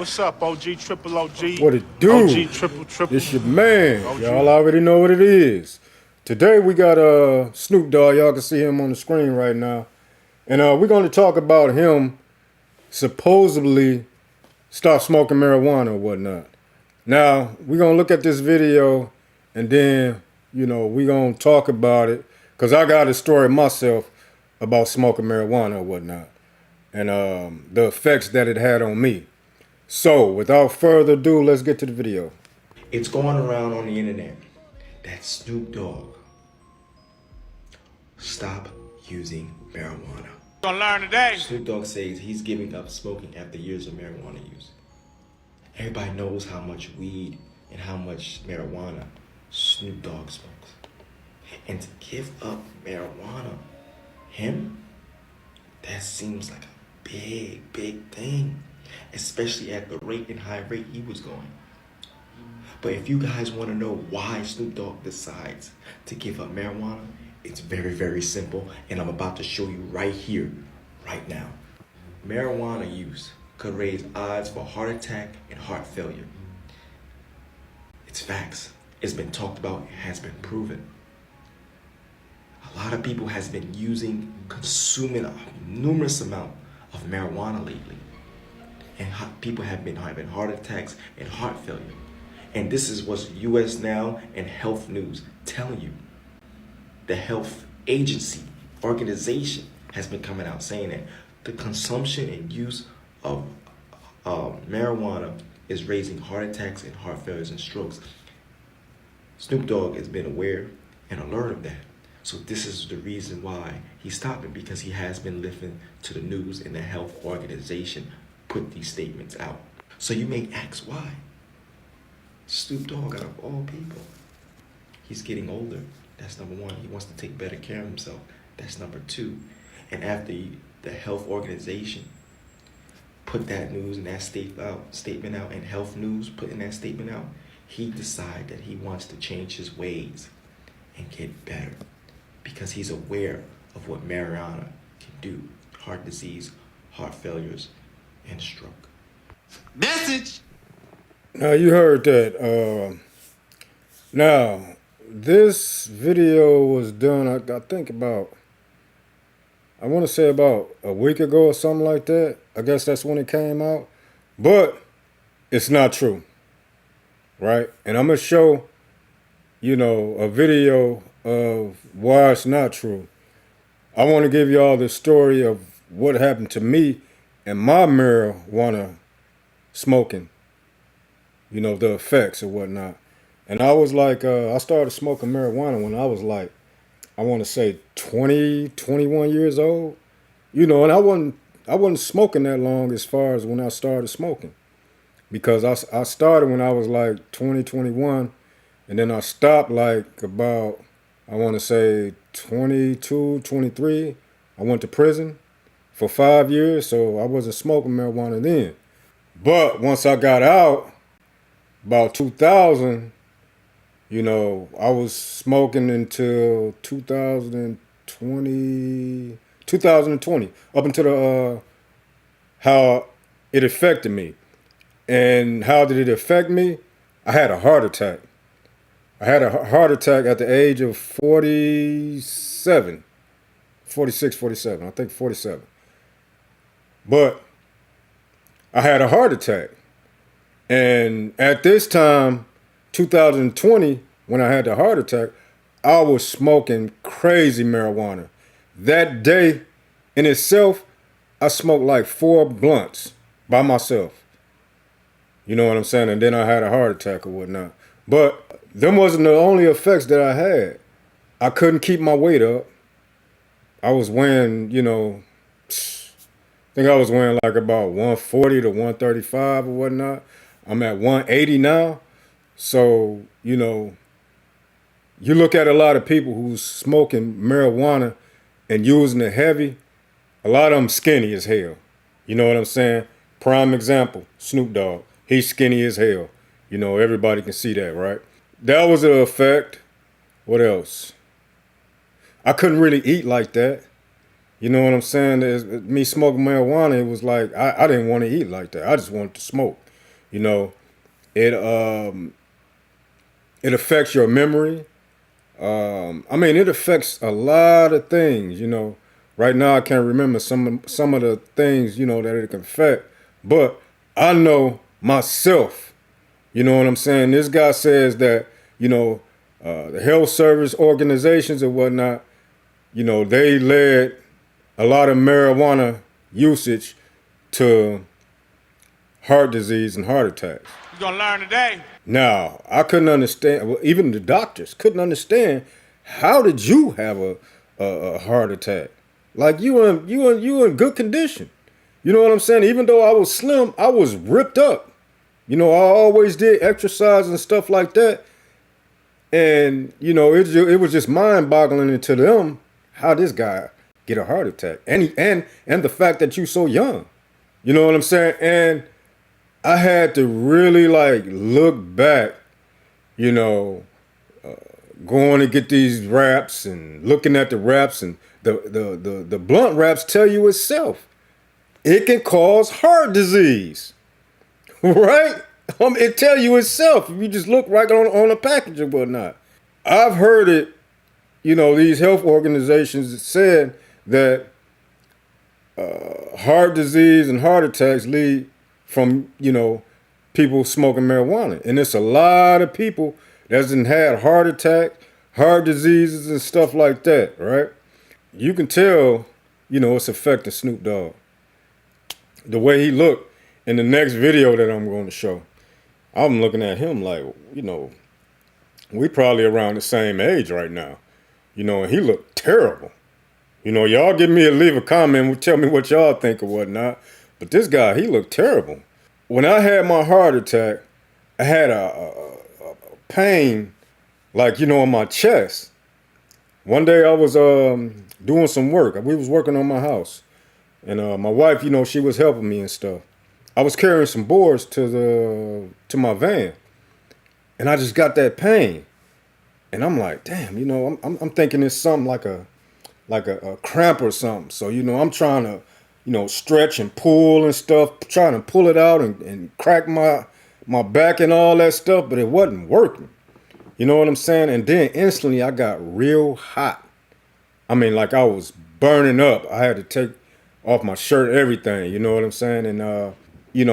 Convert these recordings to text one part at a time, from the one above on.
what's up? OG, triple OG. What it do? OG, triple. It's your man. OG. Y'all already know what it is. Today we got Snoop Dogg. Y'all can see him on the screen right now. And we're going to talk about him supposedly stop smoking marijuana or whatnot. Now, we're going to look at this video and then, we're going to talk about it. Because I got a story myself about smoking marijuana or whatnot. And the effects that it had on me. So, without further ado, let's get to the video. It's going around on the internet that Snoop Dogg stop using marijuana. Gonna learn today. Snoop Dogg says he's giving up smoking after years of marijuana use. Everybody knows how much weed and how much marijuana Snoop Dogg smokes. And to give up marijuana, that seems like a big thing. Especially at the rate and high rate he was going. But if you guys want to know why Snoop Dogg decides to give up marijuana, it's very simple, and I'm about to show you right here, right now. Marijuana use could raise odds for heart attack and heart failure. It's facts. It's been talked about, it has been proven. A lot of people has been consuming a numerous amount of marijuana lately. And people have been having heart attacks and heart failure. And this is what's US Now and Health News telling you. The health agency, organization has been coming out saying that the consumption and use of marijuana is raising heart attacks and heart failures and strokes. Snoop Dogg has been aware and alert of that. So this is the reason why he's stopping, because he has been listening to the news and the health organization put these statements out. So you may ask why. Snoop Dogg, out of all people, he's getting older. That's number one. He wants to take better care of himself. That's number two. And after the health organization put that news and that statement out, and Health News putting that statement out, he decided that he wants to change his ways and get better, because he's aware of what marijuana can do. Heart disease, heart failures, and stroke. Message. Now, you heard that. Now, this video was done, I think I want to say about a week ago or something like that. I guess that's when it came out. But it's not true, right? And I'm going to show, a video of why it's not true. I want to give y'all the story of what happened to me and my marijuana smoking, the effects or whatnot. And I was like, I started smoking marijuana when I was like, I want to say 20, 21 years old, and I wasn't smoking that long as far as when I started smoking, because I started when I was like 20, 21, and then I stopped like about, I want to say 22, 23. I went to prison for 5 years, so I wasn't smoking marijuana then. But once I got out, about 2000, I was smoking until 2020, up until how it affected me. And how did it affect me? I had a heart attack. I had a heart attack at the age of 47, 46, 47, I think 47. But I had a heart attack. And at this time, 2020, when I had the heart attack, I was smoking crazy marijuana. That day in itself, I smoked like 4 blunts by myself. You know what I'm saying? And then I had a heart attack or whatnot. But them wasn't the only effects that I had. I couldn't keep my weight up. I was weighing, I think I was weighing like about 140 to 135 or whatnot. I'm at 180 now. So, you look at a lot of people who's smoking marijuana and using it heavy, a lot of them skinny as hell. You know what I'm saying? Prime example, Snoop Dogg. He's skinny as hell. Everybody can see that, right? That was an effect. What else? I couldn't really eat like that. You know what I'm saying? Me smoking marijuana, it was like, I didn't want to eat like that. I just wanted to smoke. You know, it it affects your memory. I mean, it affects a lot of things. You know, right now I can't remember some of the things that it can affect, but I know myself. You know what I'm saying? This guy says that the health service organizations and whatnot, they led a lot of marijuana usage to heart disease and heart attacks. You're gonna learn today. Now, I couldn't understand, well, even the doctors couldn't understand, how did you have a heart attack? Like you in good condition. You know what I'm saying? Even though I was slim, I was ripped up. I always did exercise and stuff like that. And, it was just mind-boggling to them how this guy get a heart attack. And the fact that you so young. You know what I'm saying? And I had to really look back, going to get these raps and looking at the raps, and the blunt raps tell you itself. It can cause heart disease. Right? It tell you itself if you just look right on the package or whatnot. I've heard it, these health organizations said that heart disease and heart attacks lead from, people smoking marijuana. And it's a lot of people that hasn't had heart attack, heart diseases and stuff like that, right? You can tell, it's affecting Snoop Dogg. The way he looked in the next video that I'm going to show, I'm looking at him like, we probably around the same age right now. And he looked terrible. Y'all leave a comment and tell me what y'all think or whatnot. But this guy, he looked terrible. When I had my heart attack, I had a pain, on my chest. One day I was doing some work. We was working on my house. And my wife, she was helping me and stuff. I was carrying some boards to my van. And I just got that pain. And I'm like, damn, I'm thinking it's something like a cramp or something. So, I'm trying to, stretch and pull and stuff, trying to pull it out and crack my back and all that stuff, but it wasn't working. You know what I'm saying? And then instantly I got real hot. I mean, like I was burning up. I had to take off my shirt, everything. You know what I'm saying? And,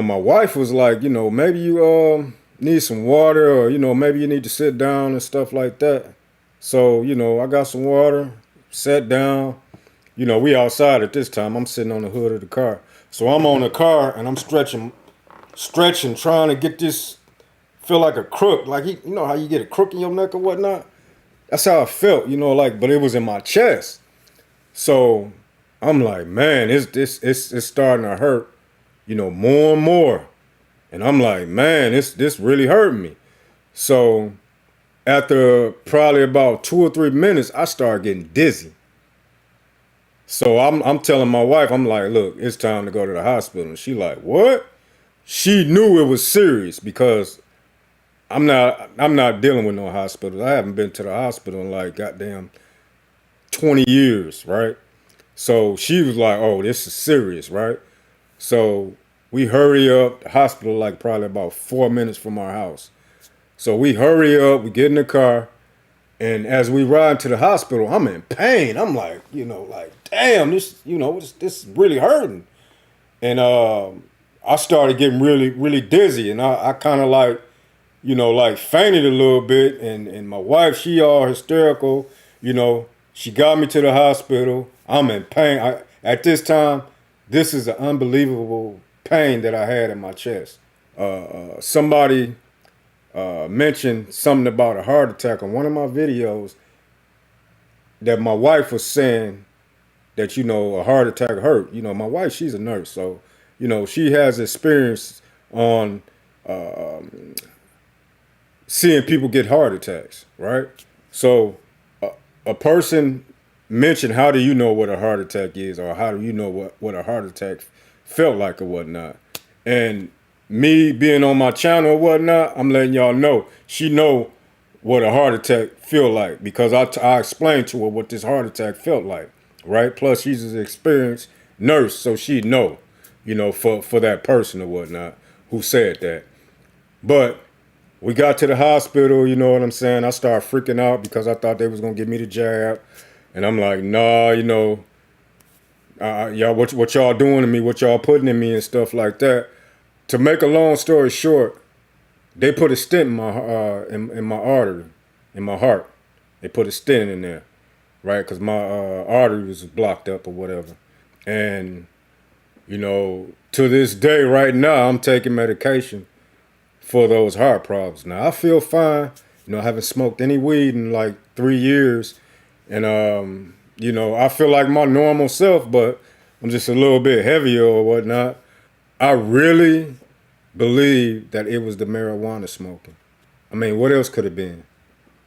my wife was like, maybe you need some water, or, maybe you need to sit down and stuff like that. So, I got some water, sat down. We outside at this time. I'm sitting on the hood of the car. So I'm on the car and I'm stretching, trying to get this, feel like a crook. Like, how you get a crook in your neck or whatnot? That's how I felt, but it was in my chest. So I'm like, man, it's starting to hurt, more and more. And I'm like, man, this really hurt me. So after probably about 2 or 3 minutes, I started getting dizzy. So I'm telling my wife, I'm like, look, it's time to go to the hospital. And she like, what? She knew it was serious because I'm not dealing with no hospitals. I haven't been to the hospital in like goddamn 20 years, right? So she was like, oh, this is serious, right? So we hurry up, the hospital like probably about 4 minutes from our house. So we hurry up, we get in the car, and as we ride to the hospital, I'm in pain. I'm like, damn, this is really hurting. And I started getting really, really dizzy, and I kind of like fainted a little bit, and my wife, she all hysterical, she got me to the hospital. I'm in pain. At this time, this is an unbelievable pain that I had in my chest. Somebody mentioned something about a heart attack on one of my videos, that my wife was saying that, a heart attack hurt. My wife, she's a nurse, so, she has experience on seeing people get heart attacks, right? So a person mentioned, how do you know what a heart attack is, or how do you know what a heart attack felt like or whatnot? And me being on my channel or whatnot, I'm letting y'all know, she know what a heart attack feel like, because I explained to her what this heart attack felt like, right? Plus she's an experienced nurse, so she know, for that person or whatnot who said that. But we got to the hospital, you know what I'm saying? I started freaking out because I thought they was gonna give me the jab. And I'm like, nah, you know, y'all, what y'all doing to me, what y'all putting in me and stuff like that. To make a long story short, they put a stent in my artery, in my heart. They put a stent in there, right? Because my artery was blocked up or whatever. And, you know, to this day, right now, I'm taking medication for those heart problems. Now, I feel fine. You know, I haven't smoked any weed in like 3 years. And, you know, I feel like my normal self, but I'm just a little bit heavier or whatnot. I really believe that it was the marijuana smoking. I mean, what else could it been?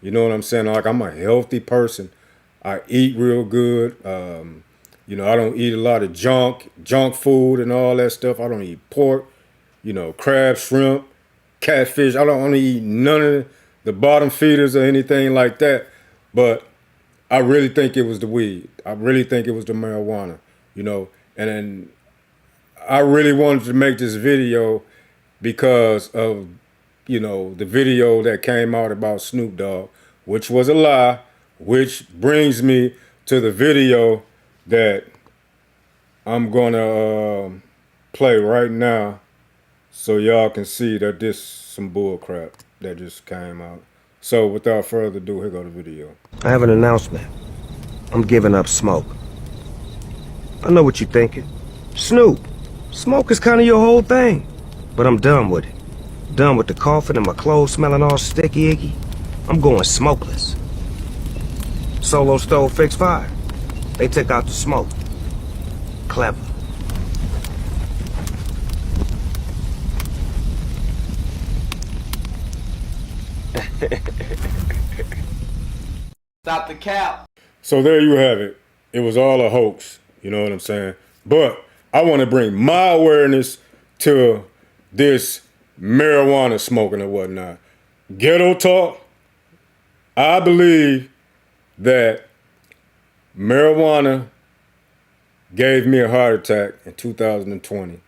You know what I'm saying? Like, I'm a healthy person. I eat real good. You know, I don't eat a lot of junk food and all that stuff. I don't eat pork, you know, crab, shrimp, catfish. I don't only eat none of the bottom feeders or anything like that. But I really think it was the weed. I really think it was the marijuana, you know. And then I really wanted to make this video because of, you know, the video that came out about Snoop Dogg, which was a lie, which brings me to the video that I'm gonna play right now so y'all can see that this is some bull crap that just came out. So without further ado, here go the video. I have an announcement. I'm giving up smoke. I know what you're thinking. Snoop, smoke is kind of your whole thing. But I'm done with it. Done with the coughing and my clothes smelling all sticky icky. I'm going smokeless. Solo Stove Fix Fire. They took out the smoke. Clever. Stop the cap. So there you have it. It was all a hoax. You know what I'm saying? But I want to bring my awareness to this marijuana smoking and whatnot. Ghetto talk. I believe that marijuana gave me a heart attack in 2020.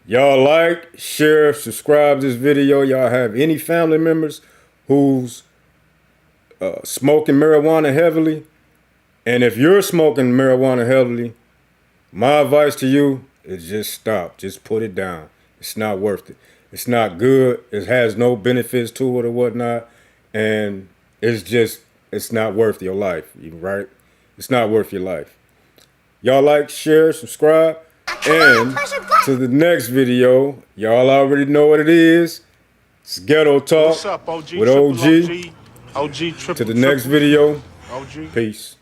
Y'all like, share, subscribe this video. Y'all have any family members who's smoking marijuana heavily? And if you're smoking marijuana heavily, my advice to you is just stop. Just put it down. It's not worth it. It's not good. It has no benefits to it or whatnot. And it's not worth your life, right? It's not worth your life. Y'all like, share, subscribe. And to the next video, y'all already know what it is. It's Ghetto Talk What's up, OG? with Triple OG. OG. OG triple. To the next video, OG. peace.